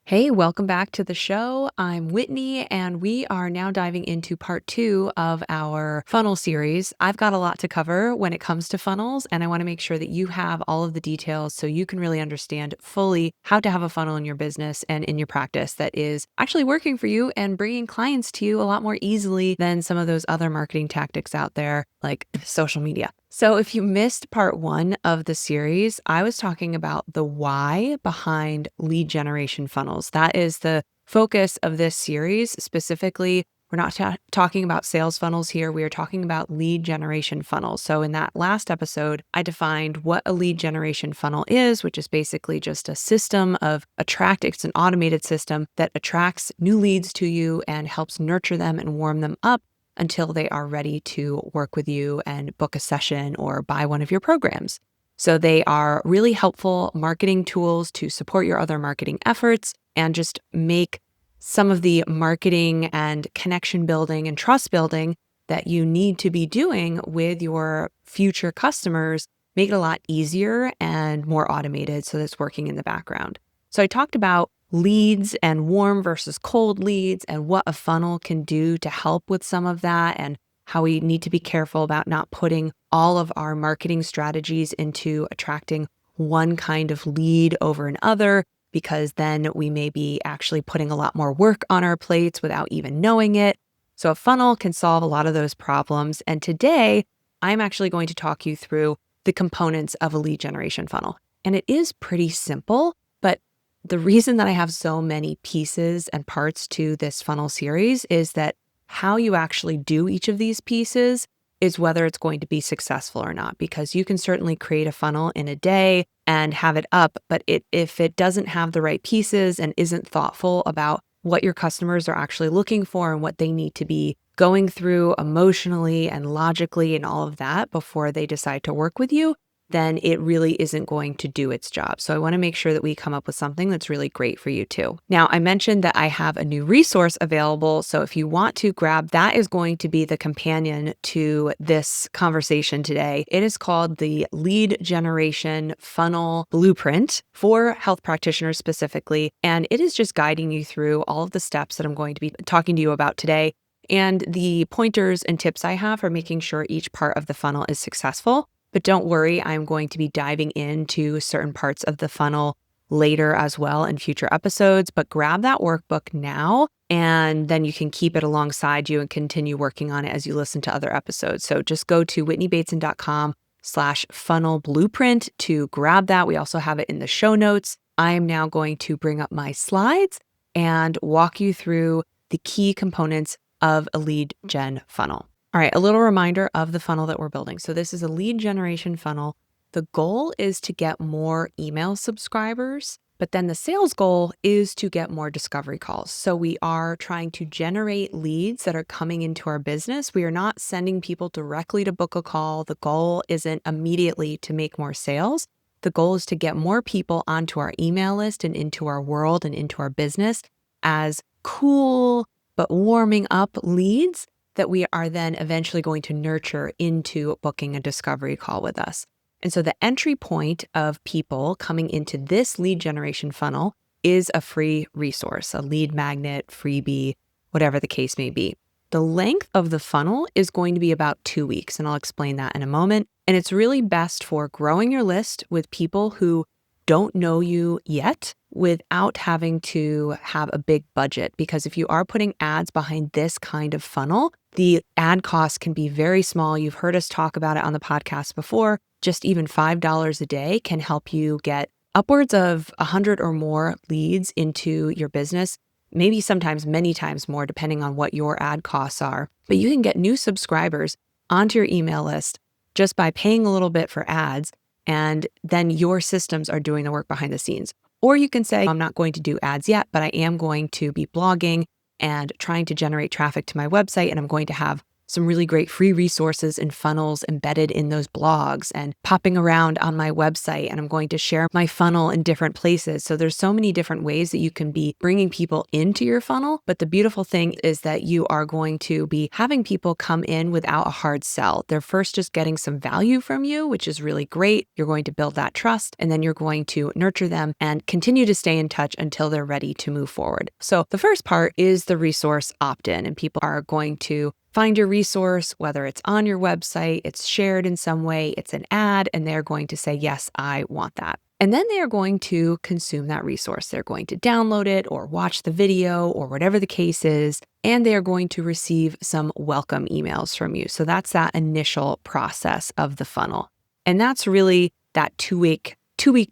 Hey, welcome back to the show. I'm Whitney, and we are now diving into part 2 of our funnel series. I've got a lot to cover when it comes to funnels, and I want to make sure that you have all of the details so you can really understand fully how to have a funnel in your business and in your practice that is actually working for you and bringing clients to you a lot more easily than some of those other marketing tactics out there, like social media. So if you missed part 1 of the series, I was talking about the why behind lead generation funnels. That is the focus of this series. Specifically, we're not talking about sales funnels here. We are talking about lead generation funnels. So in that last episode, I defined what a lead generation funnel is, which is basically just a system of it's an automated system that attracts new leads to you and helps nurture them and warm them up until they are ready to work with you and book a session or buy one of your programs. So they are really helpful marketing tools to support your other marketing efforts and just make some of the marketing and connection building and trust building that you need to be doing with your future customers, make it a lot easier and more automated so that it's working in the background. So I talked about leads and warm versus cold leads and what a funnel can do to help with some of that and how we need to be careful about not putting all of our marketing strategies into attracting one kind of lead over another, because then we may be actually putting a lot more work on our plates without even knowing it. So a funnel can solve a lot of those problems. And today, I'm actually going to talk you through the components of a lead generation funnel. And it is pretty simple, but the reason that I have so many pieces and parts to this funnel series is that how you actually do each of these pieces is whether it's going to be successful or not, because you can certainly create a funnel in a day and have it up, but if it doesn't have the right pieces and isn't thoughtful about what your customers are actually looking for and what they need to be going through emotionally and logically and all of that before they decide to work with you, then it really isn't going to do its job. So I want to make sure that we come up with something that's really great for you too. Now, I mentioned that I have a new resource available. So if you want to grab, that is going to be the companion to this conversation today. It is called the Lead Generation Funnel Blueprint for health practitioners specifically. And it is just guiding you through all of the steps that I'm going to be talking to you about today and the pointers and tips I have for making sure each part of the funnel is successful. But don't worry, I'm going to be diving into certain parts of the funnel later as well in future episodes. But grab that workbook now, and then you can keep it alongside you and continue working on it as you listen to other episodes. So just go to whitneybateson.com/funnel blueprint to grab that. We also have it in the show notes. I am now going to bring up my slides and walk you through the key components of a lead gen funnel. All right, a little reminder of the funnel that we're building. So this is a lead generation funnel. The goal is to get more email subscribers, but then the sales goal is to get more discovery calls. So we are trying to generate leads that are coming into our business. We are not sending people directly to book a call. The goal isn't immediately to make more sales. The goal is to get more people onto our email list and into our world and into our business as cool but warming up leads that we are then eventually going to nurture into booking a discovery call with us. And so the entry point of people coming into this lead generation funnel is a free resource, a lead magnet, freebie, whatever the case may be. The length of the funnel is going to be about 2 weeks, and I'll explain that in a moment. And it's really best for growing your list with people who don't know you yet without having to have a big budget. Because if you are putting ads behind this kind of funnel, the ad costs can be very small. You've heard us talk about it on the podcast before. Just even $5 a day can help you get upwards of 100 or more leads into your business, maybe sometimes many times more, depending on what your ad costs are. But you can get new subscribers onto your email list just by paying a little bit for ads, and then your systems are doing the work behind the scenes. Or you can say, I'm not going to do ads yet, but I am going to be blogging and trying to generate traffic to my website, and I'm going to have some really great free resources and funnels embedded in those blogs and popping around on my website. And I'm going to share my funnel in different places. So there's so many different ways that you can be bringing people into your funnel. But the beautiful thing is that you are going to be having people come in without a hard sell. They're first just getting some value from you, which is really great. You're going to build that trust, and then you're going to nurture them and continue to stay in touch until they're ready to move forward. So the first part is the resource opt-in, and people are going to find your resource, whether it's on your website, it's shared in some way, it's an ad, and they're going to say, yes, I want that. And then they are going to consume that resource. They're going to download it or watch the video or whatever the case is, and they are going to receive some welcome emails from you. So that's that initial process of the funnel. And that's really that two-week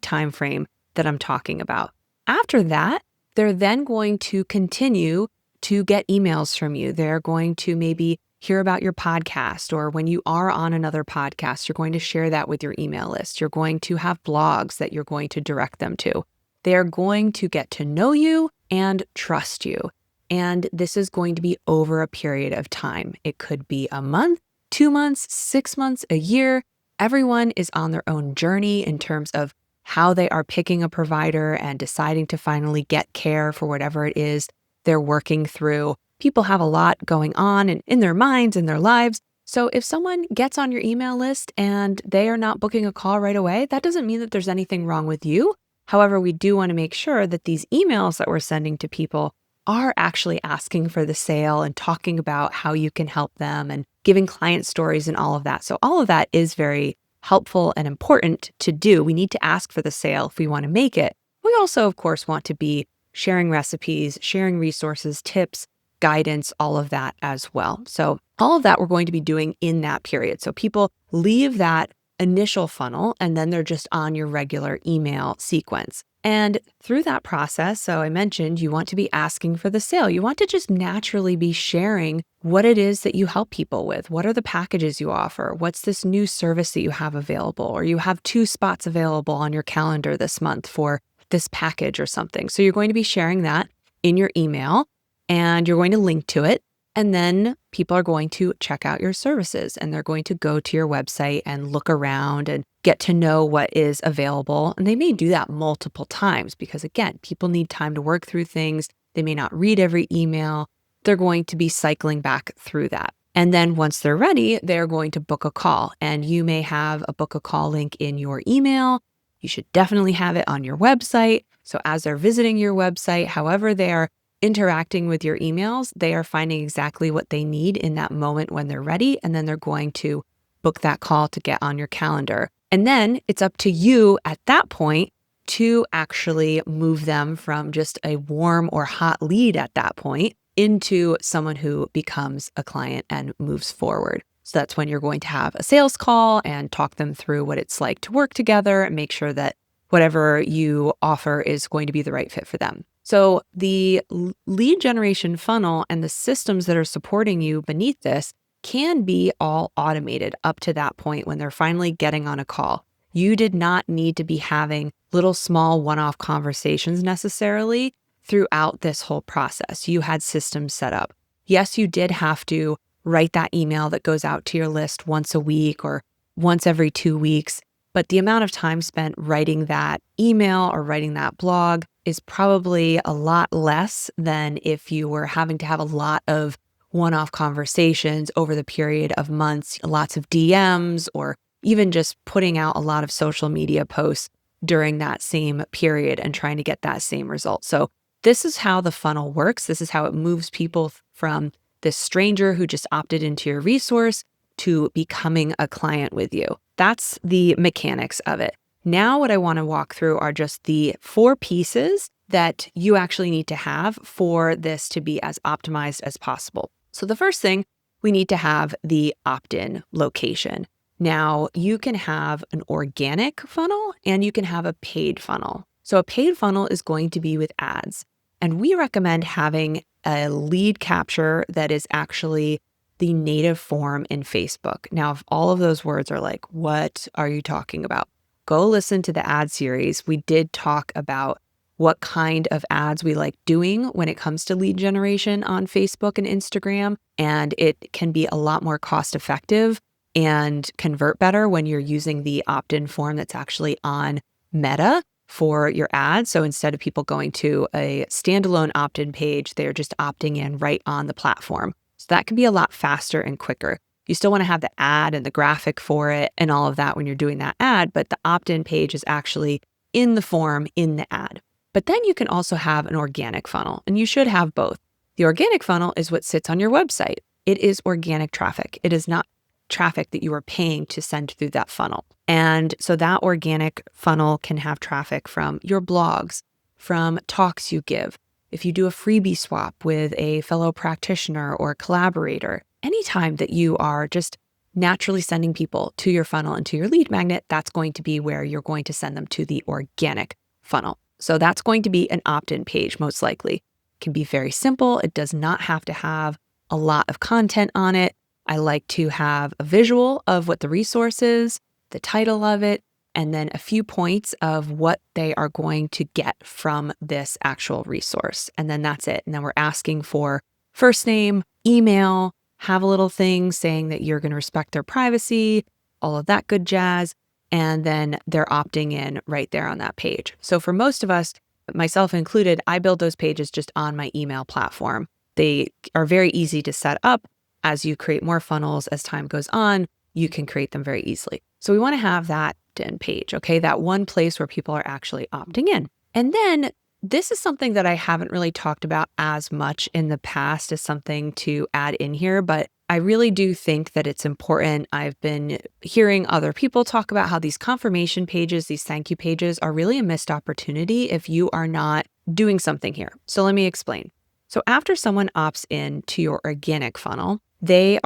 time frame that I'm talking about. After that, they're then going to continue to get emails from you. They're going to maybe hear about your podcast, or when you are on another podcast, you're going to share that with your email list. You're going to have blogs that you're going to direct them to. They're going to get to know you and trust you. And this is going to be over a period of time. It could be a month, 2 months, 6 months, a year. Everyone is on their own journey in terms of how they are picking a provider and deciding to finally get care for whatever it is they're working through. People have a lot going on in their minds and their lives. So if someone gets on your email list and they are not booking a call right away, that doesn't mean that there's anything wrong with you. However, we do want to make sure that these emails that we're sending to people are actually asking for the sale and talking about how you can help them and giving client stories and all of that. So all of that is very helpful and important to do. We need to ask for the sale if we want to make it. We also, of course, want to be sharing recipes, sharing resources, tips, guidance, all of that as well. So all of that we're going to be doing in that period. So people leave that initial funnel and then they're just on your regular email sequence. And through that process, so I mentioned you want to be asking for the sale. You want to just naturally be sharing what it is that you help people with. What are the packages you offer? What's this new service that you have available? Or you have 2 spots available on your calendar this month for this package or something. So you're going to be sharing that in your email and you're going to link to it. And then people are going to check out your services and they're going to go to your website and look around and get to know what is available. And they may do that multiple times because, again, people need time to work through things. They may not read every email. They're going to be cycling back through that. And then once they're ready, they're going to book a call. And you may have a book a call link in your email. You should definitely have it on your website. So as they're visiting your website, however they are interacting with your emails, they are finding exactly what they need in that moment when they're ready. And then they're going to book that call to get on your calendar. And then it's up to you at that point to actually move them from just a warm or hot lead at that point into someone who becomes a client and moves forward. So that's when you're going to have a sales call and talk them through what it's like to work together and make sure that whatever you offer is going to be the right fit for them. So the lead generation funnel and the systems that are supporting you beneath this can be all automated up to that point when they're finally getting on a call. You did not need to be having little small one-off conversations necessarily throughout this whole process. You had systems set up. Yes, you did have to write that email that goes out to your list once a week or once every 2 weeks. But the amount of time spent writing that email or writing that blog is probably a lot less than if you were having to have a lot of one-off conversations over the period of months, lots of DMs, or even just putting out a lot of social media posts during that same period and trying to get that same result. So this is how the funnel works. This is how it moves people from this stranger who just opted into your resource to becoming a client with you. That's the mechanics of it. Now, what I want to walk through are just the 4 pieces that you actually need to have for this to be as optimized as possible. So the first thing, we need to have the opt-in location. Now, you can have an organic funnel and you can have a paid funnel. So a paid funnel is going to be with ads. And we recommend having a lead capture that is actually the native form in Facebook. Now, if all of those words are like, what are you talking about? Go listen to the ad series. We did talk about what kind of ads we like doing when it comes to lead generation on Facebook and Instagram. And it can be a lot more cost effective and convert better when you're using the opt-in form that's actually on Meta for your ads. So instead of people going to a standalone opt-in page, they're just opting in right on the platform. So that can be a lot faster and quicker. You still want to have the ad and the graphic for it and all of that when you're doing that ad, but the opt-in page is actually in the form in the ad. But then you can also have an organic funnel, and you should have both. The organic funnel is what sits on your website. It is organic traffic. It is not traffic that you are paying to send through that funnel. And so that organic funnel can have traffic from your blogs, from talks you give. If you do a freebie swap with a fellow practitioner or collaborator, anytime that you are just naturally sending people to your funnel and to your lead magnet, that's going to be where you're going to send them to the organic funnel. So that's going to be an opt-in page, most likely. It can be very simple. It does not have to have a lot of content on it. I like to have a visual of what the resource is, the title of it, and then a few points of what they are going to get from this actual resource. And then that's it. And then we're asking for first name, email, have a little thing saying that you're going to respect their privacy, all of that good jazz. And then they're opting in right there on that page. So for most of us, myself included, I build those pages just on my email platform. They are very easy to set up. As you create more funnels, as time goes on, you can create them very easily. So we want to have that opt-in page, okay? That one place where people are actually opting in. And then this is something that I haven't really talked about as much in the past as something to add in here, but I really do think that it's important. I've been hearing other people talk about how these confirmation pages, these thank you pages are really a missed opportunity if you are not doing something here. So let me explain. So after someone opts in to your organic funnel, they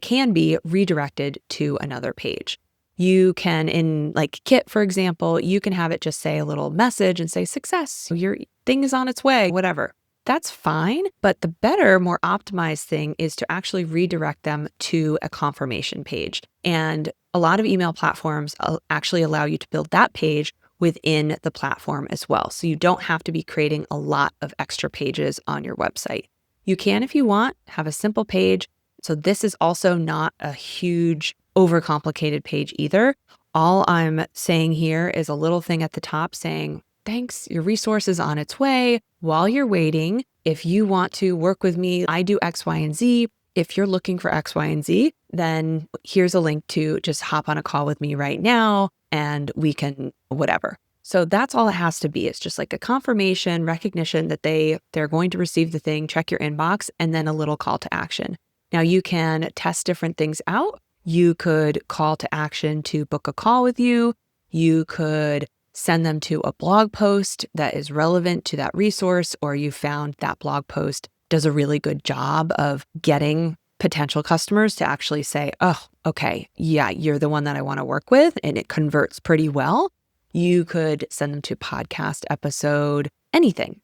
can be redirected to another page. You can, in like Kit, for example, you can have it just say a little message and say success, your thing is on its way, whatever. That's fine. But the better, more optimized thing is to actually redirect them to a confirmation page. And a lot of email platforms actually allow you to build that page within the platform as well. So you don't have to be creating a lot of extra pages on your website. You can, if you want, have a simple page. So this is also not a huge, overcomplicated page either. All I'm saying here is a little thing at the top saying, thanks, your resource is on its way. While you're waiting, if you want to work with me, I do X, Y, and Z. If you're looking for X, Y, and Z, then here's a link to just hop on a call with me right now and we can whatever. So that's all it has to be. It's just like a confirmation, recognition that they're going to receive the thing, check your inbox, and then a little call to action. Now you can test different things out. You could call to action to book a call with you. You could send them to a blog post that is relevant to that resource, or you found that blog post does a really good job of getting potential customers to actually say, oh, okay, yeah, you're the one that I want to work with, and it converts pretty well. You could send them to podcast episode, anything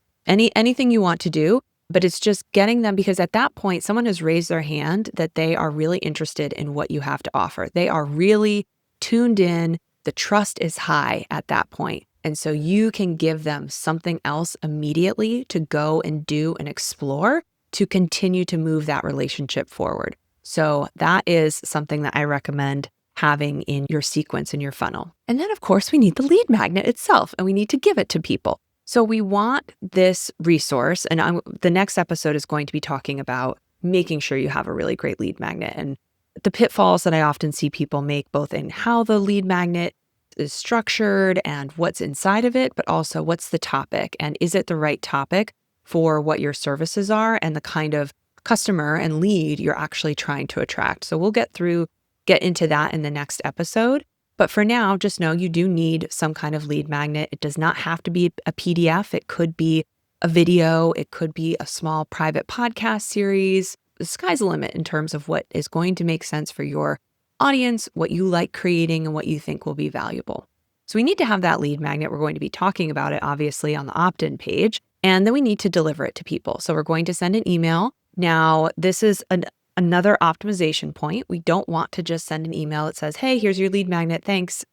you want to do, but it's just getting them, because at that point, someone has raised their hand that they are really interested in what you have to offer. They are really tuned in. The trust is high at that point. And so you can give them something else immediately to go and do and explore to continue to move that relationship forward. So that is something that I recommend having in your sequence in your funnel. And then of course we need the lead magnet itself, and we need to give it to people. So we want this resource, and the next episode is going to be talking about making sure you have a really great lead magnet and the pitfalls that I often see people make, both in how the lead magnet is structured and what's inside of it, but also what's the topic and is it the right topic for what your services are and the kind of customer and lead you're actually trying to attract. So we'll get into that in the next episode. But for now, just know you do need some kind of lead magnet. It does not have to be a PDF. It could be a video. It could be a small private podcast series. The sky's the limit in terms of what is going to make sense for your audience, what you like creating, and what you think will be valuable. So we need to have that lead magnet. We're going to be talking about it, obviously, on the opt-in page. And then we need to deliver it to people. So we're going to send an email. Now, this is another optimization point. We don't want to just send an email that says, hey, here's your lead magnet. Thanks.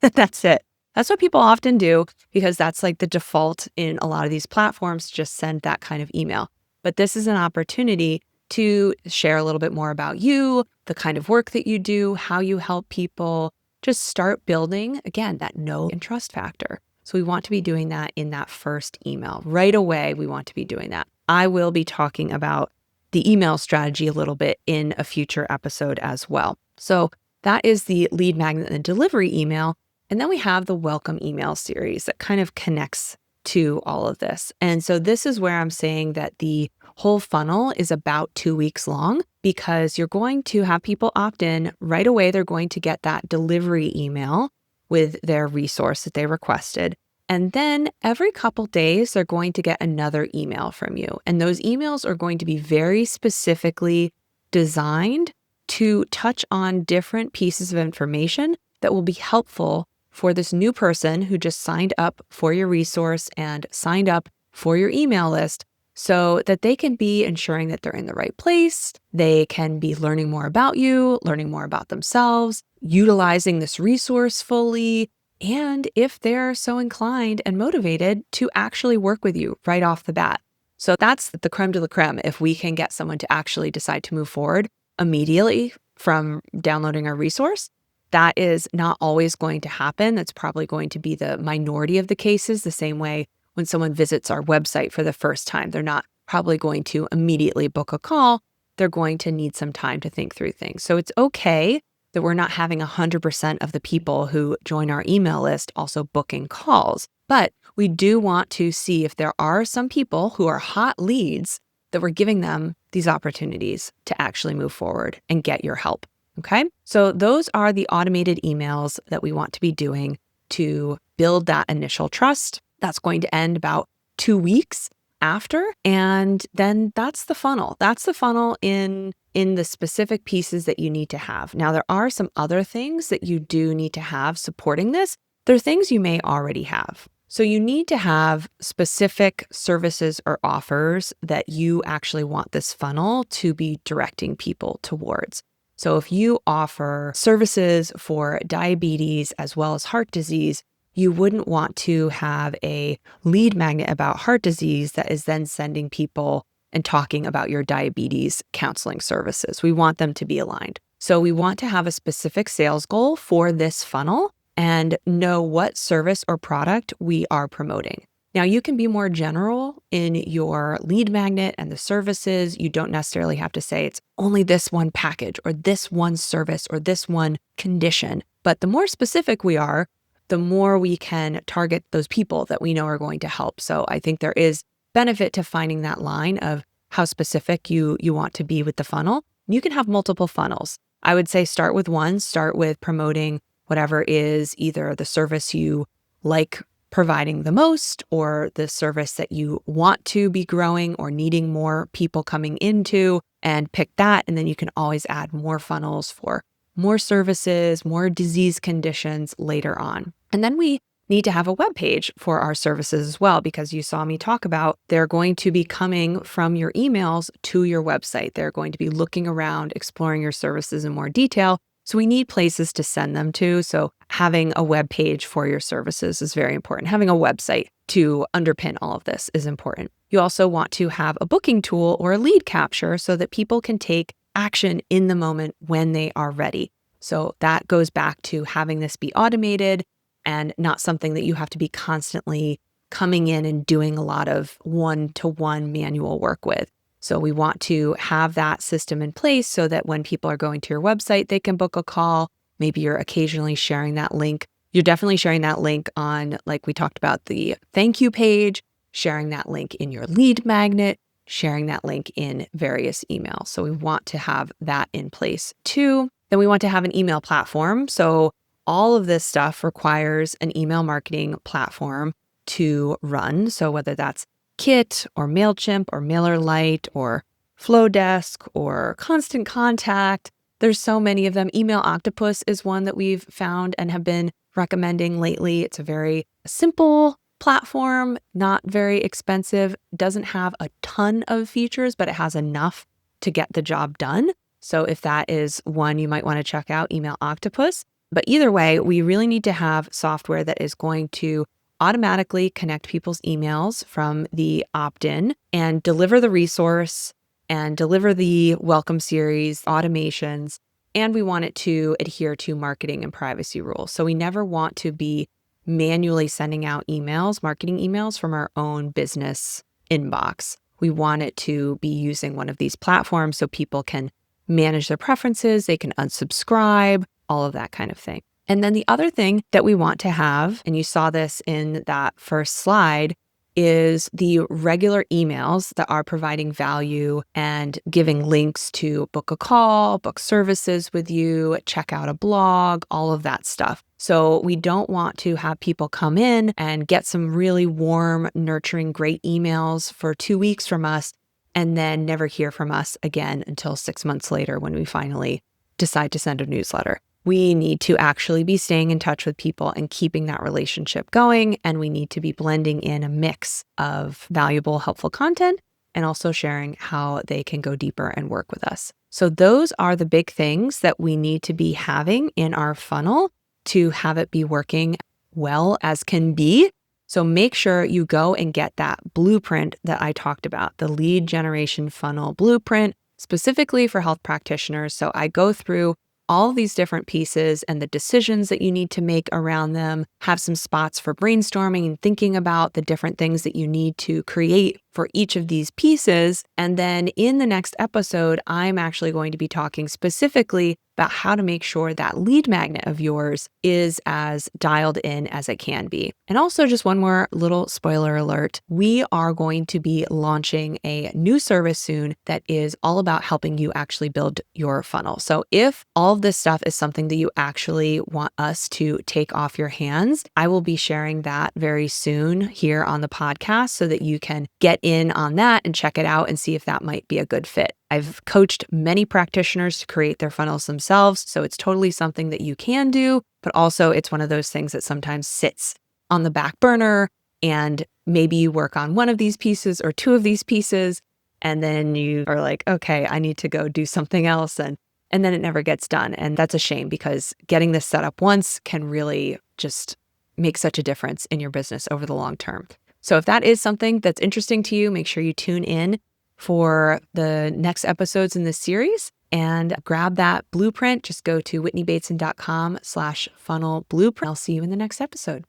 That's it. That's what people often do because that's like the default in a lot of these platforms, just send that kind of email. But this is an opportunity to share a little bit more about you, the kind of work that you do, how you help people, just start building, again, that know and trust factor. So we want to be doing that in that first email. Right away, we want to be doing that. I will be talking about the email strategy a little bit in a future episode as well. So that is the lead magnet and delivery email. And then we have the welcome email series that kind of connects to all of this. And so this is where I'm saying that the whole funnel is about 2 weeks long because you're going to have people opt in right away. They're going to get that delivery email with their resource that they requested. And then every couple days, they're going to get another email from you. And those emails are going to be very specifically designed to touch on different pieces of information that will be helpful for this new person who just signed up for your resource and signed up for your email list so that they can be ensuring that they're in the right place. They can be learning more about you, learning more about themselves, utilizing this resource fully, and if they're so inclined and motivated to actually work with you right off the bat. So that's the creme de la creme if we can get someone to actually decide to move forward immediately from downloading our resource. That is not always going to happen. That's probably going to be the minority of the cases, the same way when someone visits our website for the first time. They're not probably going to immediately book a call. They're going to need some time to think through things. So it's okay that we're not having 100% of the people who join our email list also booking calls. But we do want to see if there are some people who are hot leads that we're giving them these opportunities to actually move forward and get your help. Okay, so those are the automated emails that we want to be doing to build that initial trust. That's going to end about 2 weeks after. And then that's the funnel. That's the funnel in the specific pieces that you need to have. Now, there are some other things that you do need to have supporting this. There are things you may already have. So you need to have specific services or offers that you actually want this funnel to be directing people towards. So if you offer services for diabetes as well as heart disease, you wouldn't want to have a lead magnet about heart disease that is then sending people and talking about your diabetes counseling services. We want them to be aligned. So we want to have a specific sales goal for this funnel and know what service or product we are promoting. Now, you can be more general in your lead magnet and the services. You don't necessarily have to say it's only this one package or this one service or this one condition. But the more specific we are, the more we can target those people that we know are going to help. So I think there is benefit to finding that line of how specific you want to be with the funnel. You can have multiple funnels. I would say start with one, start with promoting whatever is either the service you like providing the most or the service that you want to be growing or needing more people coming into, and pick that. And then you can always add more funnels for more services, more disease conditions later on. And then we need to have a web page for our services as well, because you saw me talk about they're going to be coming from your emails to your website. They're going to be looking around, exploring your services in more detail. So we need places to send them to. So having a web page for your services is very important. Having a website to underpin all of this is important. You also want to have a booking tool or a lead capture so that people can take action in the moment when they are ready. So that goes back to having this be automated and not something that you have to be constantly coming in and doing a lot of one-to-one manual work with. So we want to have that system in place so that when people are going to your website, they can book a call. Maybe you're occasionally sharing that link. You're definitely sharing that link on, like we talked about, the thank you page, sharing that link in your lead magnet, sharing that link in various emails. So we want to have that in place too. Then we want to have an email platform. So all of this stuff requires an email marketing platform to run. So whether that's Kit or MailChimp or MailerLite or Flowdesk or Constant Contact, there's so many of them. Email Octopus is one that we've found and have been recommending lately. It's a very simple platform, not very expensive, doesn't have a ton of features, but it has enough to get the job done. So if that is one you might want to check out, Email Octopus. But either way, we really need to have software that is going to automatically connect people's emails from the opt-in and deliver the resource and deliver the welcome series automations. And we want it to adhere to marketing and privacy rules. So we never want to be manually sending out emails, marketing emails from our own business inbox. We want it to be using one of these platforms so people can manage their preferences, they can unsubscribe, all of that kind of thing. And then the other thing that we want to have, and you saw this in that first slide, is the regular emails that are providing value and giving links to book a call, book services with you, check out a blog, all of that stuff. So we don't want to have people come in and get some really warm, nurturing, great emails for 2 weeks from us and then never hear from us again until 6 months later when we finally decide to send a newsletter. We need to actually be staying in touch with people and keeping that relationship going. And we need to be blending in a mix of valuable, helpful content and also sharing how they can go deeper and work with us. So those are the big things that we need to be having in our funnel to have it be working well as can be. So make sure you go and get that blueprint that I talked about, the lead generation funnel blueprint, specifically for health practitioners. So I go through all of these different pieces and the decisions that you need to make around them, have some spots for brainstorming and thinking about the different things that you need to create for each of these pieces. And then in the next episode, I'm actually going to be talking specifically about how to make sure that lead magnet of yours is as dialed in as it can be. And also just one more little spoiler alert, we are going to be launching a new service soon that is all about helping you actually build your funnel. So if all of this stuff is something that you actually want us to take off your hands, I will be sharing that very soon here on the podcast so that you can get in on that and check it out and see if that might be a good fit. I've coached many practitioners to create their funnels themselves, so it's totally something that you can do, but also it's one of those things that sometimes sits on the back burner and maybe you work on one of these pieces or two of these pieces, and then you are like, okay, I need to go do something else. And then it never gets done. And that's a shame because getting this set up once can really just make such a difference in your business over the long term. So if that is something that's interesting to you, make sure you tune in for the next episodes in this series and grab that blueprint. Just go to whitneybateson.com/funnel blueprint. I'll see you in the next episode.